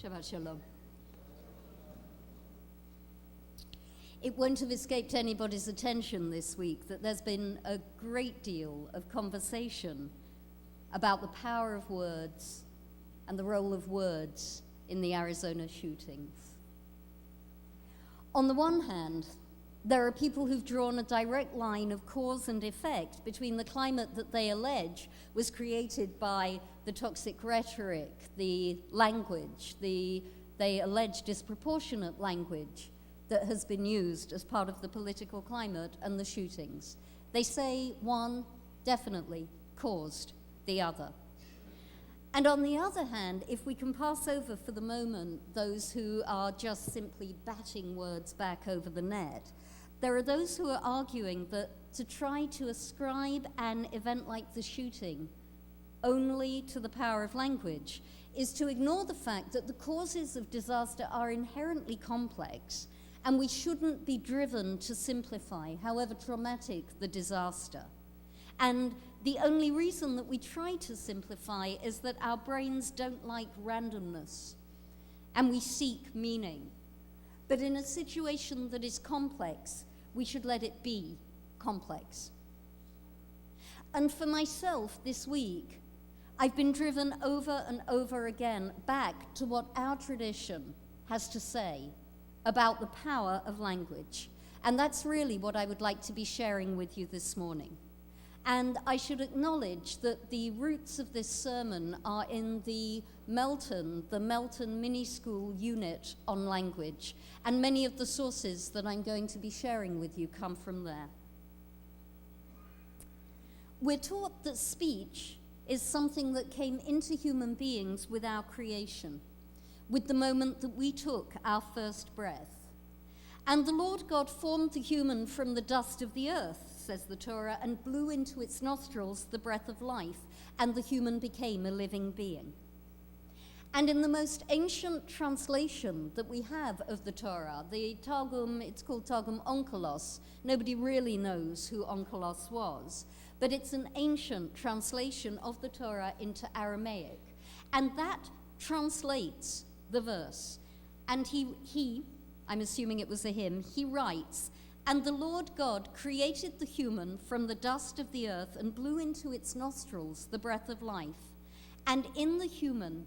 Shabbat Shalom. It won't have escaped anybody's attention this week that there's been a great deal of conversation about the power of words and the role of words in the Arizona shootings. On the one hand, there are people who've drawn a direct line of cause and effect between the climate that they allege was created by the toxic rhetoric, the language, they allege disproportionate language that has been used as part of the political climate and the shootings. They say one definitely caused the other. And on the other hand, if we can pass over for the moment those who are just simply batting words back over the net, there are those who are arguing that to try to ascribe an event like the shooting only to the power of language is to ignore the fact that the causes of disaster are inherently complex, and we shouldn't be driven to simplify, however traumatic the disaster. And the only reason that we try to simplify is that our brains don't like randomness, and we seek meaning. But in a situation that is complex, we should let it be complex. And for myself this week, I've been driven over and over again back to what our tradition has to say about the power of language. And that's really what I would like to be sharing with you this morning. And I should acknowledge that the roots of this sermon are in the Melton Mini School unit on language. And many of the sources that I'm going to be sharing with you come from there. We're taught that speech is something that came into human beings with our creation, with the moment that we took our first breath. And the Lord God formed the human from the dust of the earth, says the Torah, and blew into its nostrils the breath of life, and the human became a living being. And in the most ancient translation that we have of the Torah, the Targum, it's called Targum Onkelos. Nobody really knows who Onkelos was, but it's an ancient translation of the Torah into Aramaic. And that translates the verse. And he, I'm assuming it was a him, he writes, "And the Lord God created the human from the dust of the earth and blew into its nostrils the breath of life. And in the human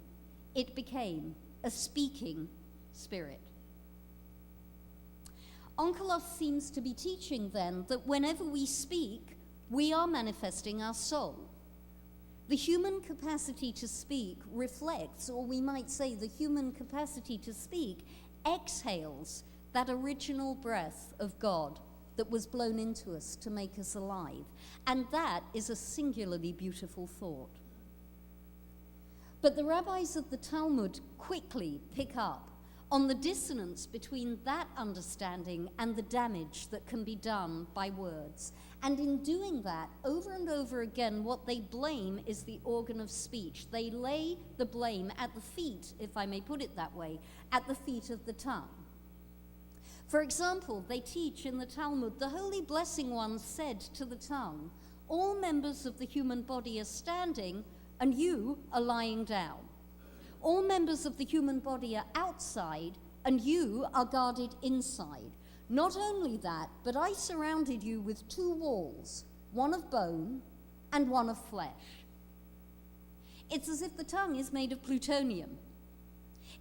it became a speaking spirit." Onkelos seems to be teaching then that whenever we speak, we are manifesting our soul. The human capacity to speak reflects, or we might say the human capacity to speak exhales that original breath of God that was blown into us to make us alive. And that is a singularly beautiful thought. But the rabbis of the Talmud quickly pick up on the dissonance between that understanding and the damage that can be done by words. And in doing that, over and over again, what they blame is the organ of speech. They lay the blame at the feet, if I may put it that way, at the feet of the tongue. For example, they teach in the Talmud, the Holy Blessing One said to the tongue, "All members of the human body are standing, and you are lying down. All members of the human body are outside, and you are guarded inside. Not only that, but I surrounded you with two walls, one of bone and one of flesh." It's as if the tongue is made of plutonium.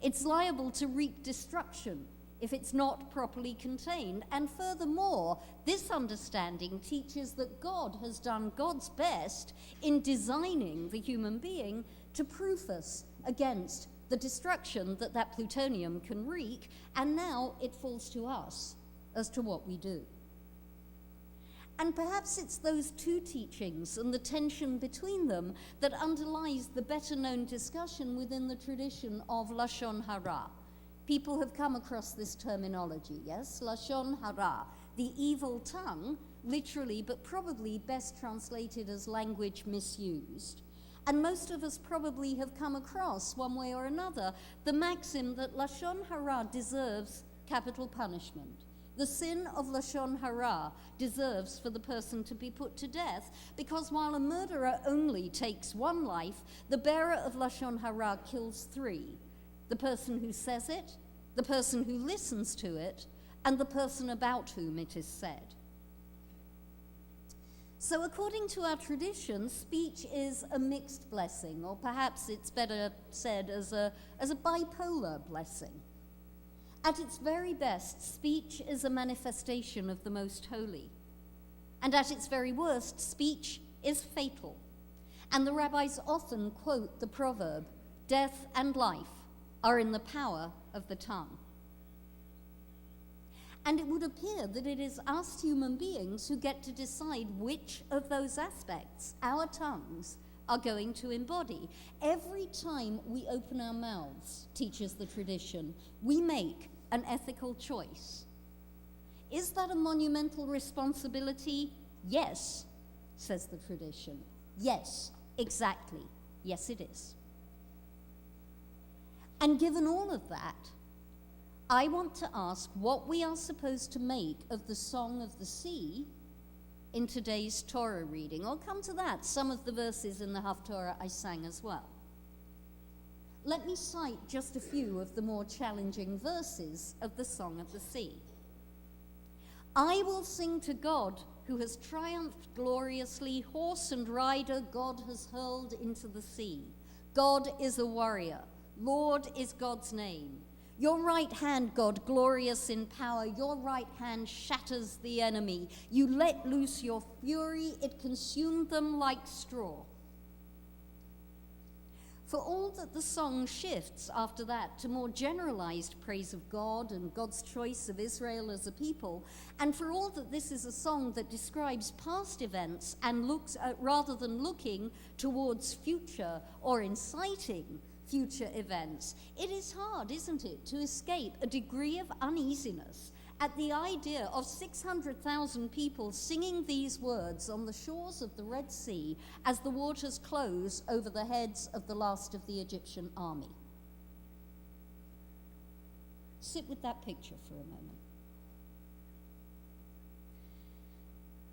It's liable to reap destruction if it's not properly contained. And furthermore, this understanding teaches that God has done God's best in designing the human being to proof us against the destruction that that plutonium can wreak, and now it falls to us as to what we do. And perhaps it's those two teachings and the tension between them that underlies the better-known discussion within the tradition of Lashon Hara. People have come across this terminology, yes? Lashon Hara, the evil tongue, literally, but probably best translated as language misused. And most of us probably have come across, one way or another, the maxim that Lashon Hara deserves capital punishment. The sin of Lashon Hara deserves for the person to be put to death, because while a murderer only takes one life, the bearer of Lashon Hara kills three. the person who says it, the person who listens to it, and the person about whom it is said. So according to our tradition, speech is a mixed blessing, or perhaps it's better said as a bipolar blessing. At its very best, speech is a manifestation of the Most Holy. And at its very worst, speech is fatal. And the rabbis often quote the proverb, "Death and life are in the power of the tongue." And it would appear that it is us human beings who get to decide which of those aspects our tongues are going to embody. Every time we open our mouths, teaches the tradition, we make an ethical choice. Is that a monumental responsibility? Yes, says the tradition. Yes, exactly. Yes, it is. And given all of that, I want to ask what we are supposed to make of the Song of the Sea in today's Torah reading. I'll come to that, some of the verses in the Haftorah I sang as well. Let me cite just a few of the more challenging verses of the Song of the Sea. I will sing to God who has triumphed gloriously, horse and rider God has hurled into the sea. God is a warrior, Lord is God's name. Your right hand, God, glorious in power, your right hand shatters the enemy. You let loose your fury, it consumed them like straw. For all that the song shifts after that to more generalized praise of God and God's choice of Israel as a people, and for all that this is a song that describes past events and looks at, rather than looking towards future or inciting future events, it is hard, isn't it, to escape a degree of uneasiness at the idea of 600,000 people singing these words on the shores of the Red Sea as the waters close over the heads of the last of the Egyptian army. Sit with that picture for a moment.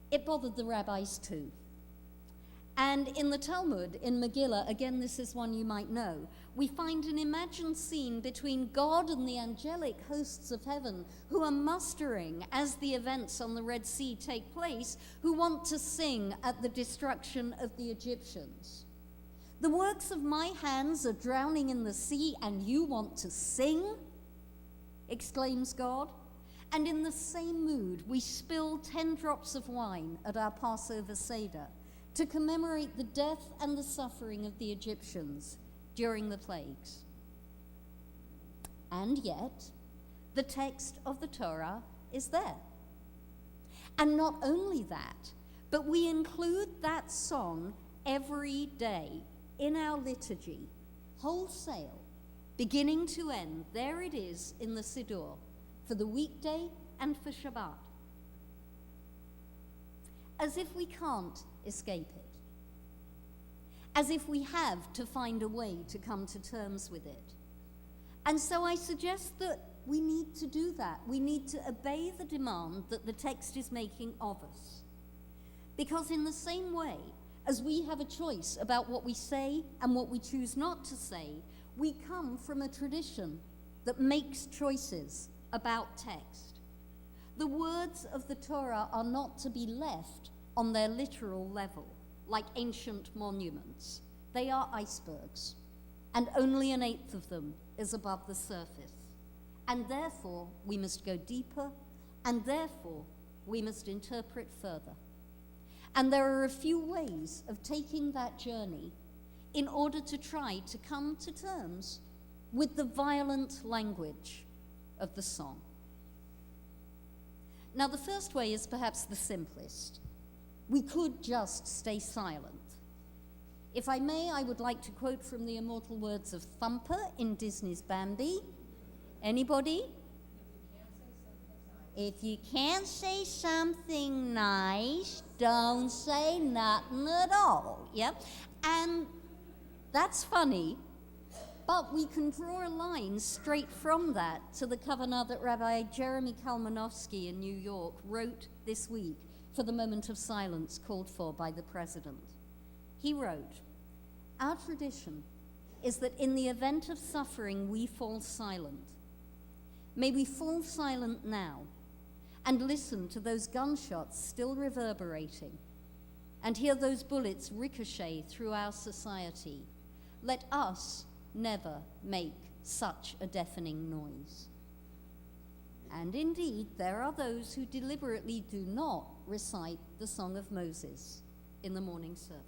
It bothered the rabbis too. And in the Talmud, in Megillah, again this is one you might know, we find an imagined scene between God and the angelic hosts of heaven who are mustering as the events on the Red Sea take place, who want to sing at the destruction of the Egyptians. The works of my hands are drowning in the sea and you want to sing? Exclaims God. And in the same mood, we spill 10 drops of wine at our Passover Seder to commemorate the death and the suffering of the Egyptians during the plagues. And yet, the text of the Torah is there. And not only that, but we include that song every day in our liturgy, wholesale, beginning to end. There it is in the Siddur, for the weekday and for Shabbat. As if we can't escape it. As if we have to find a way to come to terms with it. And so I suggest that we need to do that. We need to obey the demand that the text is making of us. Because in the same way as we have a choice about what we say and what we choose not to say, we come from a tradition that makes choices about text. The words of the Torah are not to be left on their literal level, like ancient monuments. They are icebergs, and only an eighth of them is above the surface. And therefore, we must go deeper, and therefore, we must interpret further. And there are a few ways of taking that journey in order to try to come to terms with the violent language of the song. Now, the first way is perhaps the simplest. We could just stay silent. If I may, I would like to quote from the immortal words of Thumper in Disney's Bambi. Anybody? If you can't say something nice, don't say nothing at all. Yep. And that's funny, but we can draw a line straight from that to the kavanah that Rabbi Jeremy Kalmanovsky in New York wrote this week for the moment of silence called for by the president. He wrote, "Our tradition is that in the event of suffering, we fall silent. May we fall silent now and listen to those gunshots still reverberating and hear those bullets ricochet through our society. Let us never make such a deafening noise. And indeed, there are those who deliberately do not recite the Song of Moses in the morning service.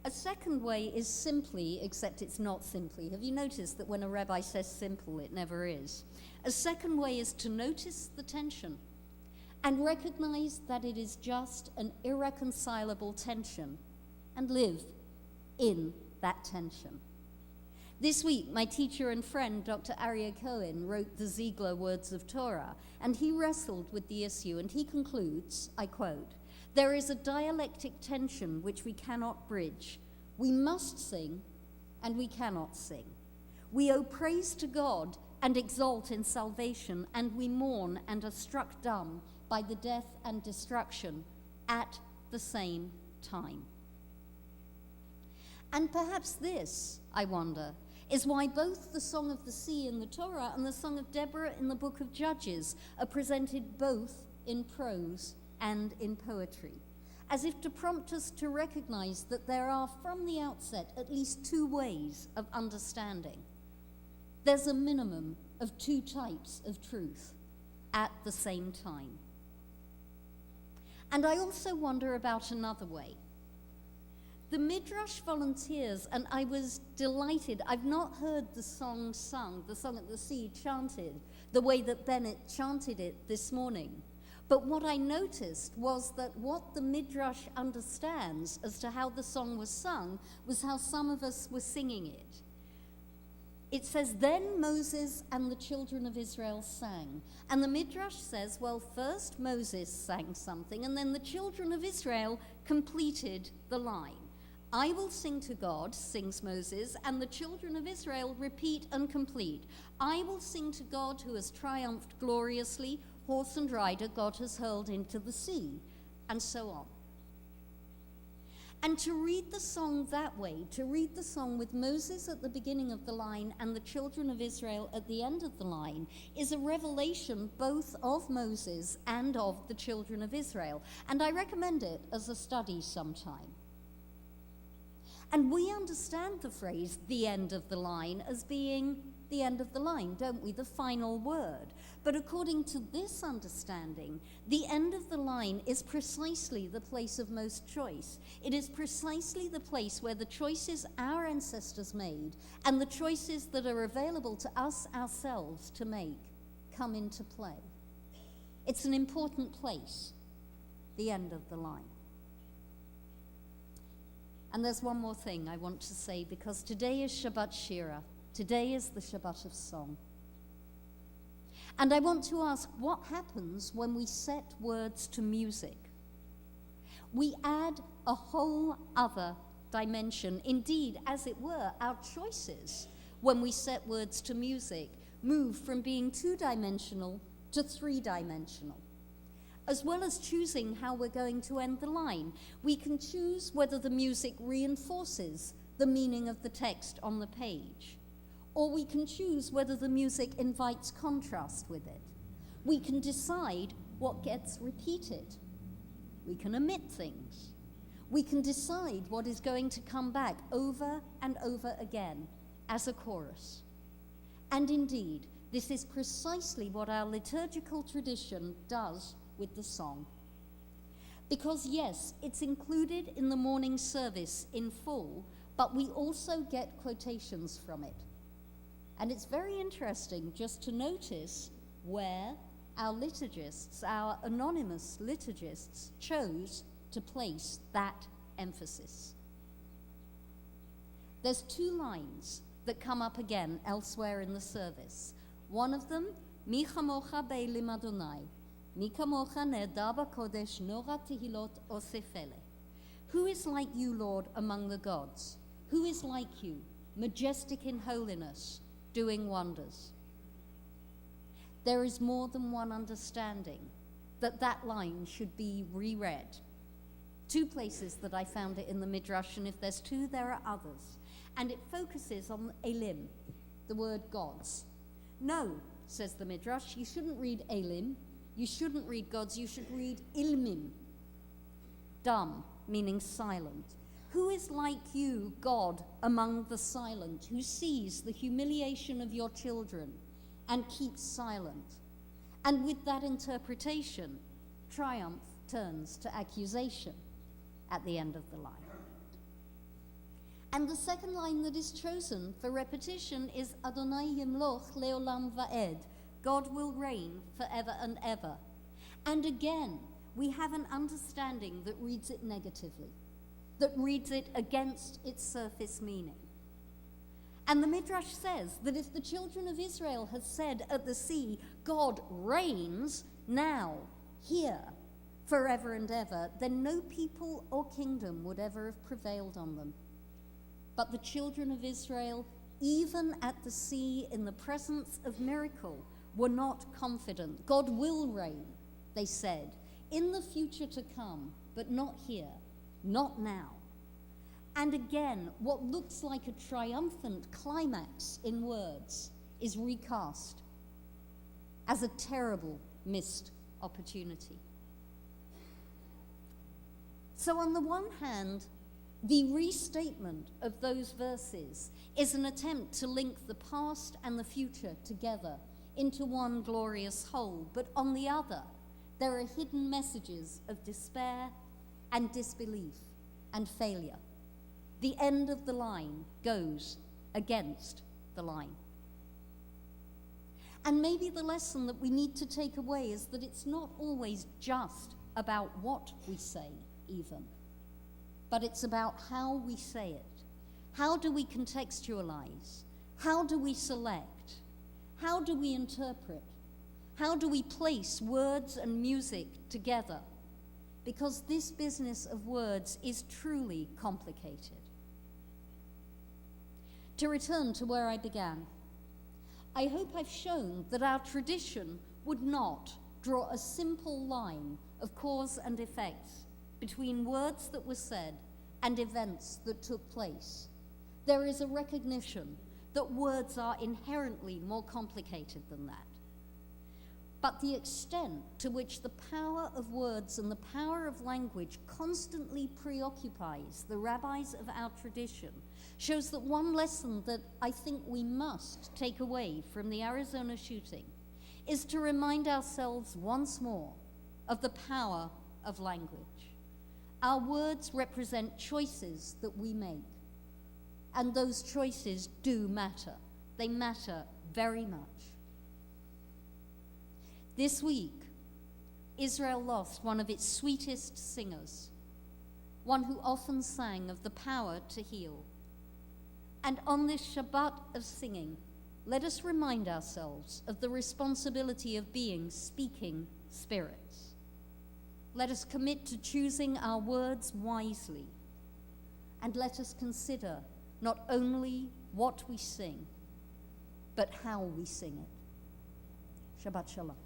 A second way is simply, except it's not simply. Have you noticed that when a rabbi says simple, it never is? A second way is to notice the tension and recognize that it is just an irreconcilable tension and live in that tension. This week, my teacher and friend, Dr. Aryeh Cohen, wrote the Ziegler Words of Torah, and he wrestled with the issue, and he concludes, I quote, "There is a dialectic tension which we cannot bridge. We must sing, and we cannot sing. We owe praise to God and exalt in salvation, and we mourn and are struck dumb by the death and destruction at the same time." And perhaps this, I wonder, is why both the Song of the Sea in the Torah and the Song of Deborah in the book of Judges are presented both in prose and in poetry, as if to prompt us to recognize that there are, from the outset, at least two ways of understanding. There's a minimum of two types of truth at the same time. And I also wonder about another way. The Midrash volunteers, and I was delighted. I've not heard the song sung, the Song of the Sea chanted, the way that Bennett chanted it this morning. But what I noticed was that what the Midrash understands as to how the song was sung was how some of us were singing it. It says, "Then Moses and the children of Israel sang." And the Midrash says, well, first Moses sang something, and then the children of Israel completed the line. "I will sing to God," sings Moses, and the children of Israel repeat and complete. "I will sing to God who has triumphed gloriously. Horse and rider God has hurled into the sea," and so on. And to read the song that way, to read the song with Moses at the beginning of the line and the children of Israel at the end of the line, is a revelation both of Moses and of the children of Israel. And I recommend it as a study sometime. And we understand the phrase, "the end of the line," as being the end of the line, don't we? The final word. But according to this understanding, the end of the line is precisely the place of most choice. It is precisely the place where the choices our ancestors made and the choices that are available to us ourselves to make come into play. It's an important place, the end of the line. And there's one more thing I want to say, because today is Shabbat Shira. Today is the Shabbat of song. And I want to ask, what happens when we set words to music? We add a whole other dimension. Indeed, as it were, our choices when we set words to music move from being two-dimensional to three-dimensional. As well as choosing how we're going to end the line, we can choose whether the music reinforces the meaning of the text on the page, or we can choose whether the music invites contrast with it. We can decide what gets repeated. We can omit things. We can decide what is going to come back over and over again as a chorus. And indeed, this is precisely what our liturgical tradition does with the song. Because yes, it's included in the morning service in full, but we also get quotations from it. And it's very interesting just to notice where our liturgists, our anonymous liturgists, chose to place that emphasis. There's two lines that come up again elsewhere in the service. One of them, "Mi chamocha be'elim Adonai, mi kamocha ne'edar b'kodesh nora tehilot osefele." Who is like you, Lord, among the gods? Who is like you, majestic in holiness, doing wonders? There is more than one understanding that that line should be reread. Two places that I found it in the Midrash, and if there's two, there are others. And it focuses on Elim, the word gods. No, says the Midrash, you shouldn't read Elim, you shouldn't read gods, you should read Ilmim, dumb, meaning silent. Who is like you, God, among the silent, who sees the humiliation of your children and keeps silent? And with that interpretation, triumph turns to accusation at the end of the line. And the second line that is chosen for repetition is Adonai Yimloch Leolam Va'ed. God will reign forever and ever. And again, we have an understanding that reads it negatively, that reads it against its surface meaning. And the Midrash says that if the children of Israel had said at the sea, God reigns now, here, forever and ever, then no people or kingdom would ever have prevailed on them. But the children of Israel, even at the sea in the presence of miracle, were not confident. God will reign, they said, in the future to come, but not here, not now. And again, what looks like a triumphant climax in words is recast as a terrible missed opportunity. So on the one hand, the restatement of those verses is an attempt to link the past and the future together into one glorious whole. But on the other, there are hidden messages of despair and disbelief and failure. The end of the line goes against the line. And maybe the lesson that we need to take away is that it's not always just about what we say, even, but it's about how we say it. How do we contextualize? How do we select? How do we interpret? How do we place words and music together? Because this business of words is truly complicated. To return to where I began, I hope I've shown that our tradition would not draw a simple line of cause and effect between words that were said and events that took place. There is a recognition that words are inherently more complicated than that. But the extent to which the power of words and the power of language constantly preoccupies the rabbis of our tradition shows that one lesson that I think we must take away from the Arizona shooting is to remind ourselves once more of the power of language. Our words represent choices that we make, and those choices do matter. They matter very much. This week, Israel lost one of its sweetest singers, one who often sang of the power to heal. And on this Shabbat of singing, let us remind ourselves of the responsibility of being speaking spirits. Let us commit to choosing our words wisely, and let us consider not only what we sing, but how we sing it. Shabbat Shalom.